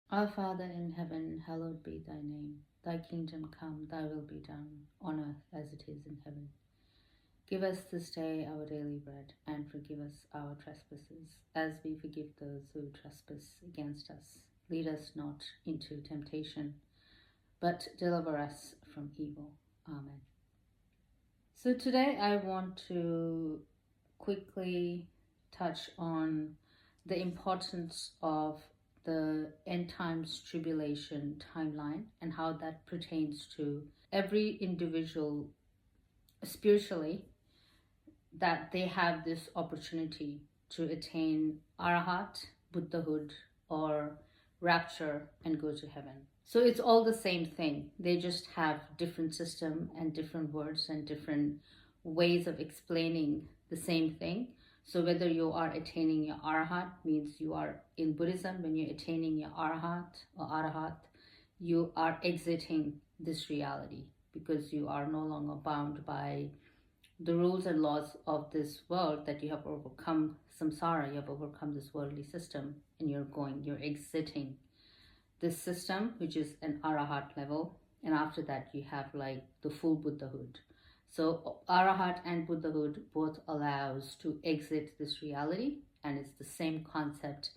Our Father in heaven, hallowed be thy name. Thy kingdom come, thy will be done, on earth as it is in heaven. Give us this day our daily bread, and forgive us our trespasses, as we forgive those who trespass against us. Lead us not into temptation, but deliver us from evil. Amen. So today I want to quickly touch on the importance of the end times tribulation timeline and how that pertains to every individual spiritually, that they have this opportunity to attain arahat, Buddhahood, or rapture and go to heaven. So it's all the same thing. They just have different system and different words and different ways of explaining the same thing. So whether you are attaining your arahat, means you are in Buddhism, when you're attaining your arahat, you are exiting this reality because you are no longer bound by the rules and laws of this world, that you have overcome samsara, you have overcome this worldly system, and you're exiting this system, which is an arahat level. And after that, you have like the full Buddhahood. So arahat and Buddhahood both allows to exit this reality, and it's the same concept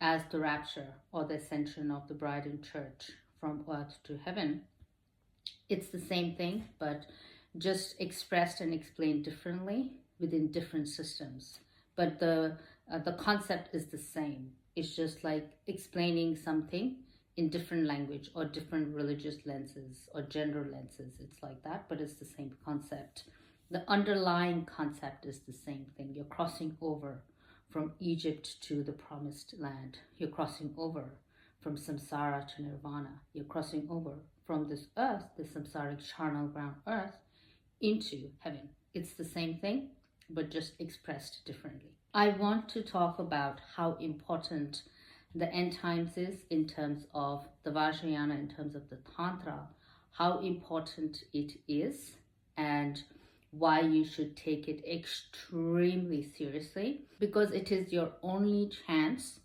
as the rapture or the ascension of the bride and church from earth to heaven. It's the same thing, but just expressed and explained differently within different systems. But the concept is the same. It's just like explaining something in different language or different religious lenses or gender lenses. It's like that, but it's the same concept. The underlying concept is the same thing. You're crossing over from Egypt to the promised land. You're crossing over from samsara to nirvana. You're crossing over from this earth, this samsaric charnel ground earth, into heaven. It's the same thing, but just expressed differently. I want to talk about how important the end times is in terms of the Vajrayana, in terms of the Tantra, how important it is, and why you should take it extremely seriously, because it is your only chance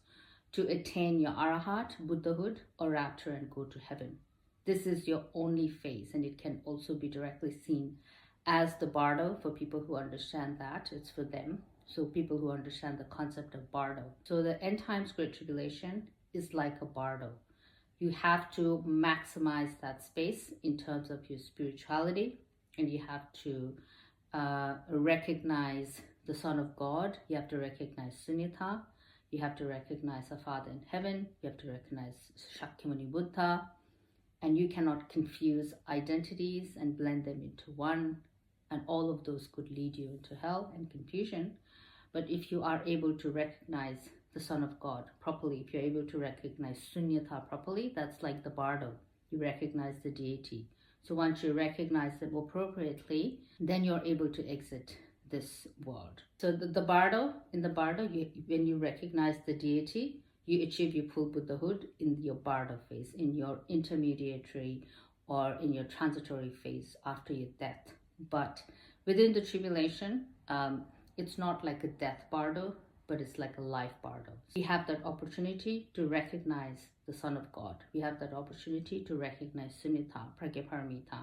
to attain your arahat, Buddhahood, or rapture and go to heaven. This is your only phase, and it can also be directly seen as the Bardo for people who understand that. It's for them. So people who understand the concept of Bardo. So the end times Great Tribulation is like a Bardo. You have to maximize that space in terms of your spirituality, and you have to recognize the Son of God. You have to recognize Sunyata. You have to recognize a Father in heaven. You have to recognize Shakyamuni Buddha. And you cannot confuse identities and blend them into one. And all of those could lead you into hell and confusion. But if you are able to recognize the Son of God properly, if you're able to recognize Sunyata properly, that's like the Bardo. You recognize the Deity. So once you recognize them appropriately, then you're able to exit this world. So the Bardo, in the Bardo, when you recognize the Deity, you achieve your full Buddhahood in your Bardo phase, in your intermediary or in your transitory phase after your death. But within the tribulation, it's not like a death Bardo, but it's like a life Bardo. We have that opportunity to recognize the Son of God. We have that opportunity to recognize Sunyata, Pragyaparamita.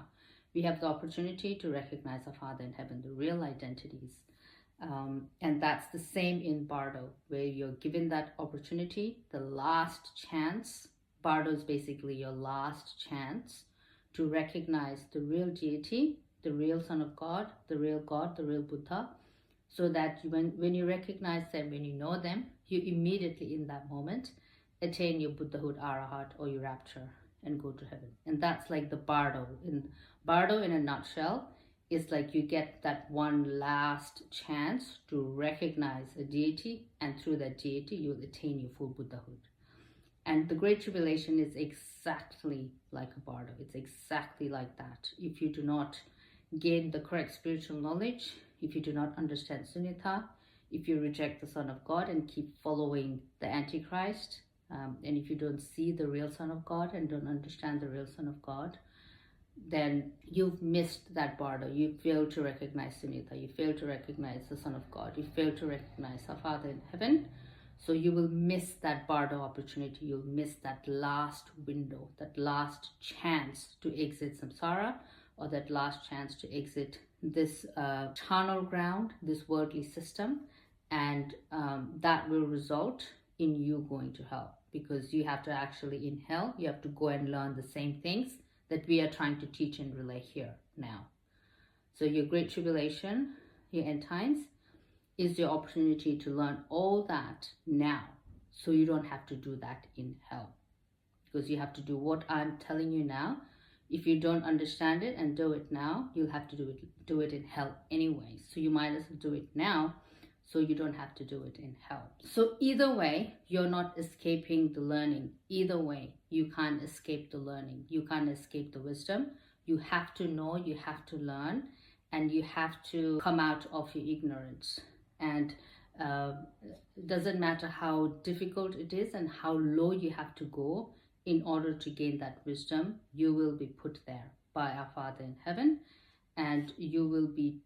We have the opportunity to recognize our Father in heaven, the real identities. And that's the same in Bardo, where you're given that opportunity, the last chance. Bardo is basically your last chance to recognize the real deity, the real Son of God, the real Buddha, so that when you recognize them, when you know them, you immediately in that moment attain your Buddhahood, arahat, or your rapture and go to heaven. And that's like the Bardo. Bardo in a nutshell is like you get that one last chance to recognize a deity, and through that deity you'll attain your full Buddhahood. And the Great Tribulation is exactly like a Bardo. It's exactly like that. If you do not gain the correct spiritual knowledge, if you do not understand Sunyata, if you reject the Son of God and keep following the Antichrist, and if you don't see the real Son of God and don't understand the real Son of God, then you've missed that Bardo. You fail to recognize Sunyata. You fail to recognize the Son of God. You fail to recognize our Father in heaven. So you will miss that Bardo opportunity. You'll miss that last window, that last chance to exit samsara, or that last chance to exit this charnel ground, this worldly system. And that will result in you going to hell, because you have to actually, in hell, you have to go and learn the same things that we are trying to teach and relay here now. So your Great Tribulation, your end times, is your opportunity to learn all that now, so you don't have to do that in hell. Because you have to do what I'm telling you now. If you don't understand it and do it now, you'll have to do it in hell anyway. So you might as well do it now, so you don't have to do it in hell. So either way, you're not escaping the learning. Either way, you can't escape the learning. You can't escape the wisdom. You have to know, you have to learn, and you have to come out of your ignorance. And it doesn't matter how difficult it is and how low you have to go in order to gain that wisdom, you will be put there by our Father in heaven, and you will be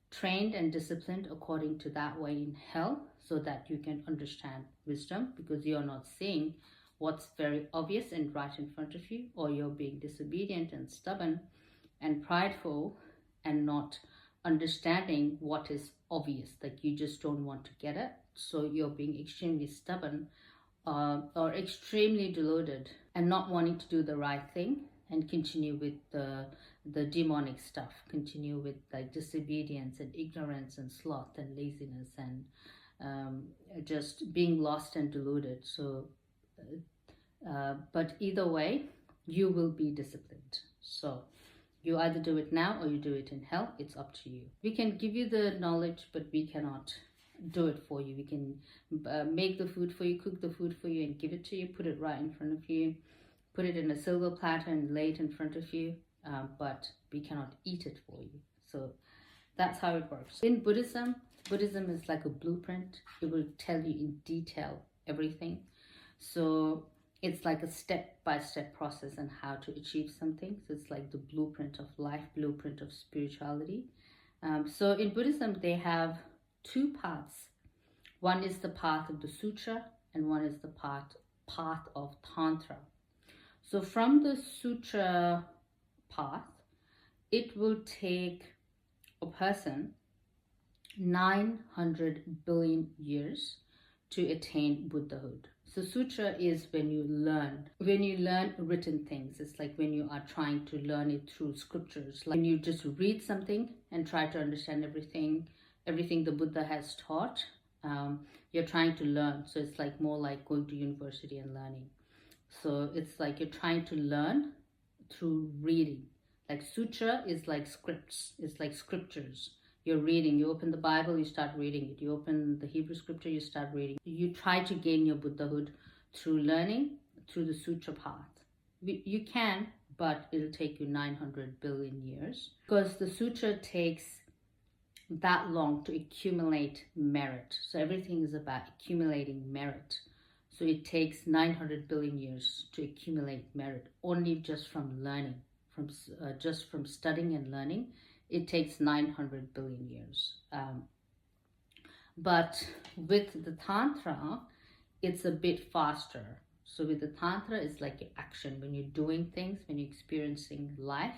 trained and disciplined according to that way in hell, so that you can understand wisdom, because you're not seeing what's very obvious and right in front of you, or you're being disobedient and stubborn and prideful and not understanding what is obvious, like you just don't want to get it. So you're being extremely stubborn or extremely deluded and not wanting to do the right thing and continue with the demonic stuff, continue with like disobedience and ignorance and sloth and laziness and just being lost and deluded. So but either way, you will be disciplined. So you either do it now or you do it in hell. It's up to you. We can give you the knowledge, but we cannot do it for you. We can make the food for you, cook the food for you, and give it to you, put it right in front of you, put it in a silver platter and lay it in front of you, but we cannot eat it for you. So that's how it works. In Buddhism is like a blueprint. It will tell you in detail everything. So it's like a step-by-step process on how to achieve something. So it's like the blueprint of life, blueprint of spirituality. So in Buddhism, they have two paths. One is the path of the Sutra, and one is the path of Tantra. So from the Sutra path, it will take a person 900 billion years to attain Buddhahood. So Sutra is when you learn written things. It's like when you are trying to learn it through scriptures. Like when you just read something and try to understand everything the Buddha has taught, you're trying to learn. So it's like more like going to university and learning. So it's like you're trying to learn through reading. Like Sutra is like scripts. It's like scriptures. You're reading. You open the Bible, you start reading it. You open the Hebrew scripture, you start reading. You try to gain your Buddhahood through learning, through the Sutra path. You can, but it'll take you 900 billion years, because the Sutra takes that long to accumulate merit. So everything is about accumulating merit. So it takes 900 billion years to accumulate merit, only just from learning, just from studying and learning. It takes 900 billion years. But with the Tantra, it's a bit faster. So with the Tantra, it's like action. When you're doing things, when you're experiencing life,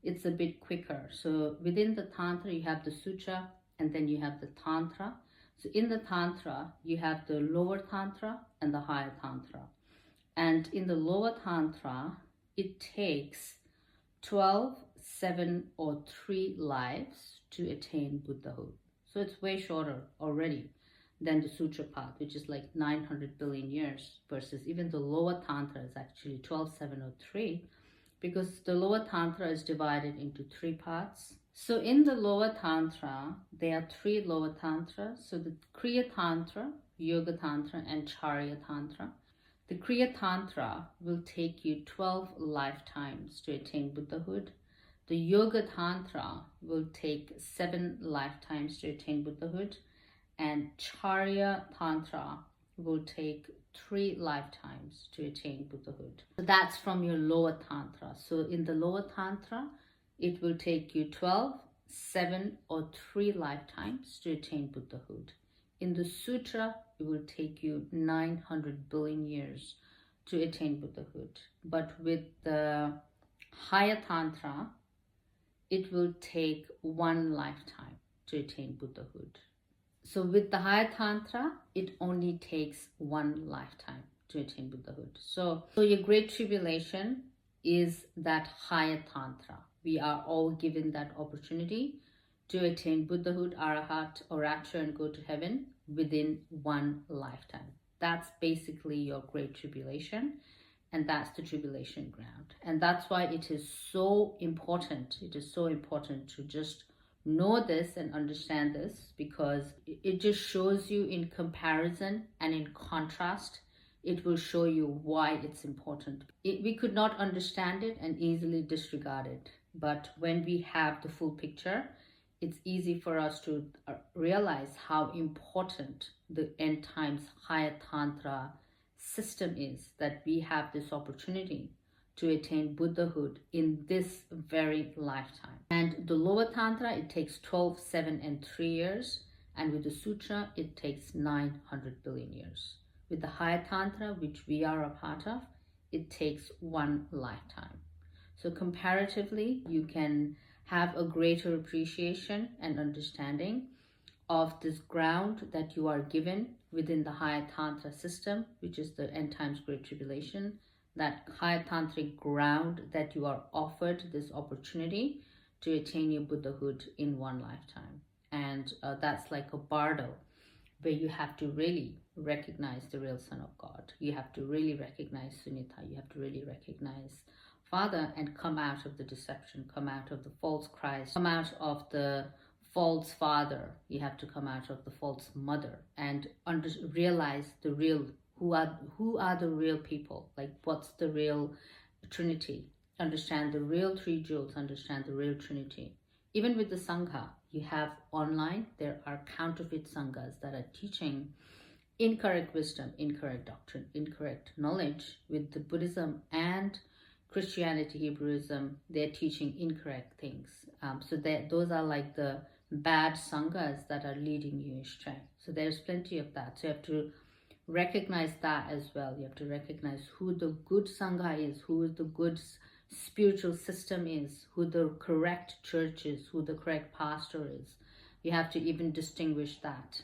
it's a bit quicker. So within the Tantra, you have the Sutra, and then you have the Tantra. So in the Tantra, you have the lower Tantra and the higher Tantra. And in the lower Tantra, it takes 12, 7, or 3 lives to attain Buddhahood. So it's way shorter already than the Sutra path, which is like 900 billion years, versus even the lower Tantra is actually 12, 7, or 3, because the lower Tantra is divided into 3 parts. So in the lower Tantra, there are 3 lower Tantras. So the Kriya Tantra, Yoga Tantra, and Charya Tantra. The Kriya Tantra will take you 12 lifetimes to attain Buddhahood. The Yoga Tantra will take 7 lifetimes to attain Buddhahood. And Charya Tantra will take 3 lifetimes to attain Buddhahood. So that's from your lower Tantra. So in the lower Tantra, it will take you 12, 7, or 3 lifetimes to attain Buddhahood. In the Sutra it will take you 900 billion years to attain Buddhahood. But with the higher Tantra, it will take one lifetime to attain Buddhahood. So with the higher Tantra, it only takes one lifetime to attain Buddhahood. So your Great Tribulation is that higher Tantra. We are all given that opportunity to attain Buddhahood, Arahat, or Rapture and go to heaven within one lifetime. That's basically your Great Tribulation, and that's the tribulation ground. And that's why it is so important. It is so important to just know this and understand this, because it just shows you in comparison and in contrast. It will show you why it's important. We could not understand it and easily disregard it. But when we have the full picture, it's easy for us to realize how important the end times higher Tantra system is, that we have this opportunity to attain Buddhahood in this very lifetime. And the lower Tantra, it takes 12, 7, and 3 years. And with the Sutra, it takes 900 billion years. With the higher Tantra, which we are a part of, it takes one lifetime. So comparatively, you can have a greater appreciation and understanding of this ground that you are given within the higher Tantra system, which is the end times Great Tribulation, that higher Tantric ground that you are offered this opportunity to attain your Buddhahood in one lifetime. And that's like a Bardo, where you have to really recognize the real Son of God. You have to really recognize Sunita. You have to really recognize Father and come out of the deception, come out of the false Christ, come out of the false father. You have to come out of the false mother and realize the real, who are the real people, like what's the real Trinity. Understand the real three jewels, understand the real Trinity. Even with the Sangha, you have online, there are counterfeit Sanghas that are teaching incorrect wisdom, incorrect doctrine, incorrect knowledge. With the Buddhism and Christianity, Hebrewism, they're teaching incorrect things. So those are like the bad Sanghas that are leading you astray. So there's plenty of that. So you have to recognize that as well. You have to recognize who the good Sangha is, who the good spiritual system is, who the correct church is, who the correct pastor is. You have to even distinguish that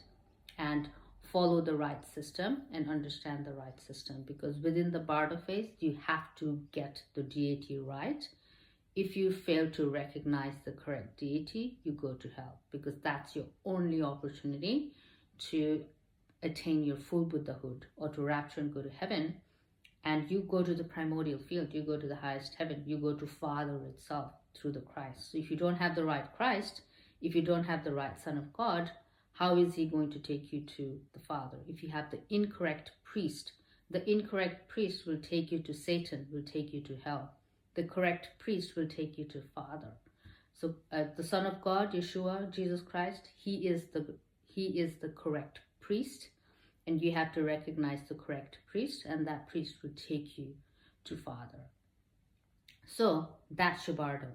and follow the right system and understand the right system, because within the Bardo phase, you have to get the deity right. If you fail to recognize the correct deity, you go to hell, because that's your only opportunity to attain your full Buddhahood or to rapture and go to heaven. And you go to the primordial field, you go to the highest heaven, you go to Father itself through the Christ. So if you don't have the right Christ, if you don't have the right Son of God, how is he going to take you to the Father? If you have the incorrect priest, the incorrect priest will take you to Satan, will take you to hell. The correct priest will take you to Father. So the Son of God, Yeshua, Jesus Christ, he is the correct priest, and you have to recognize the correct priest, and that priest will take you to Father. So that's your Bardo.